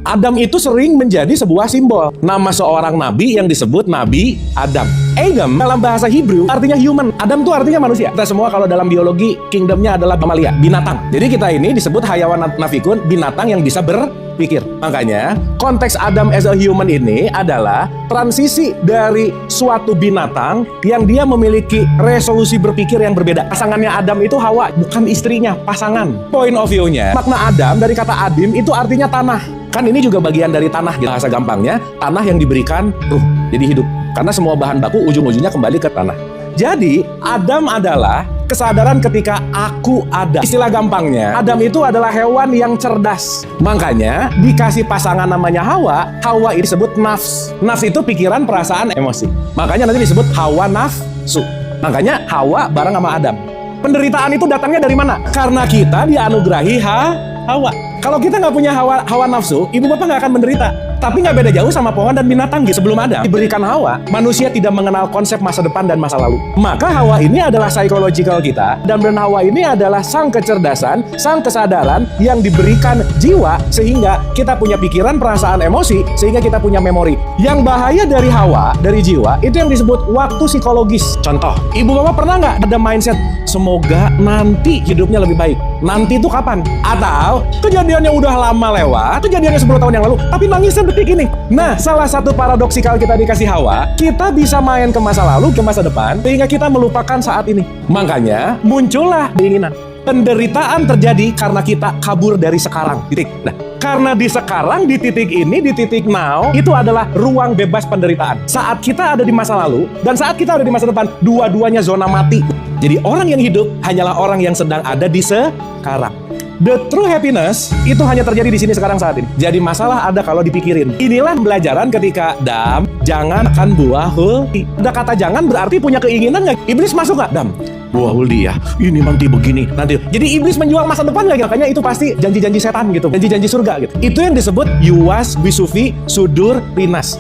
Adam itu sering menjadi sebuah simbol. Nama seorang nabi yang disebut Nabi Adam. Adam dalam bahasa Hebrew artinya human. Adam itu artinya manusia. Kita semua kalau dalam biologi kingdomnya adalah mamalia, binatang. Jadi kita ini disebut hayawan nafikun, binatang yang bisa berpikir. Makanya konteks Adam as a human ini adalah transisi dari suatu binatang yang dia memiliki resolusi berpikir yang berbeda. Pasangannya Adam itu Hawa, bukan istrinya, pasangan. Point of view-nya, makna Adam dari kata adim itu artinya tanah. Kan ini juga bagian dari tanah, bahasa gampangnya, tanah yang diberikan ruh, jadi hidup. Karena semua bahan baku ujung-ujungnya kembali ke tanah. Jadi, Adam adalah kesadaran ketika aku ada. Istilah gampangnya, Adam itu adalah hewan yang cerdas. Makanya, dikasih pasangan namanya Hawa, Hawa ini disebut nafs. Nafs itu pikiran, perasaan, emosi. Makanya nanti disebut Hawa nafsu. Makanya Hawa bareng sama Adam. Penderitaan itu datangnya dari mana? Karena kita dianugerahi Hawa. Kalau kita nggak punya hawa nafsu, ibu bapak nggak akan menderita. Tapi nggak beda jauh sama pohon dan binatang. Sebelum Adam diberikan Hawa, manusia tidak mengenal konsep masa depan dan masa lalu. Maka Hawa ini adalah psychological kita, dan Hawa ini adalah sang kecerdasan, sang kesadaran yang diberikan jiwa, sehingga kita punya pikiran, perasaan, emosi, sehingga kita punya memori. Yang bahaya dari Hawa, dari jiwa, itu yang disebut waktu psikologis. Contoh, ibu bapak pernah nggak ada mindset, semoga nanti hidupnya lebih baik? Nanti itu kapan? Atau kejadiannya udah lama lewat, kejadiannya 10 tahun yang lalu, tapi nangisnya detik ini. Nah, salah satu paradoksikal kita dikasih Hawa, kita bisa main ke masa lalu, ke masa depan, sehingga kita melupakan saat ini. Makanya muncullah keinginan. Penderitaan terjadi karena kita kabur dari sekarang. Titik. Nah, karena di sekarang, di titik ini, di titik now, itu adalah ruang bebas penderitaan. Saat kita ada di masa lalu, dan saat kita ada di masa depan, dua-duanya zona mati. Jadi orang yang hidup hanyalah orang yang sedang ada di sekarang. The true happiness itu hanya terjadi di sini sekarang saat ini. Jadi masalah ada kalau dipikirin. Inilah pembelajaran ketika Dam, jangan akan buah huldi. Ada kata jangan berarti punya keinginan nggak? Iblis masuk nggak? Dam, buah huldi ya. Ini nanti begini, nanti. Jadi iblis menjual masa depan nggak? Makanya itu pasti janji-janji setan gitu, janji-janji surga gitu. Itu yang disebut yuwas bisufi sudur rinas.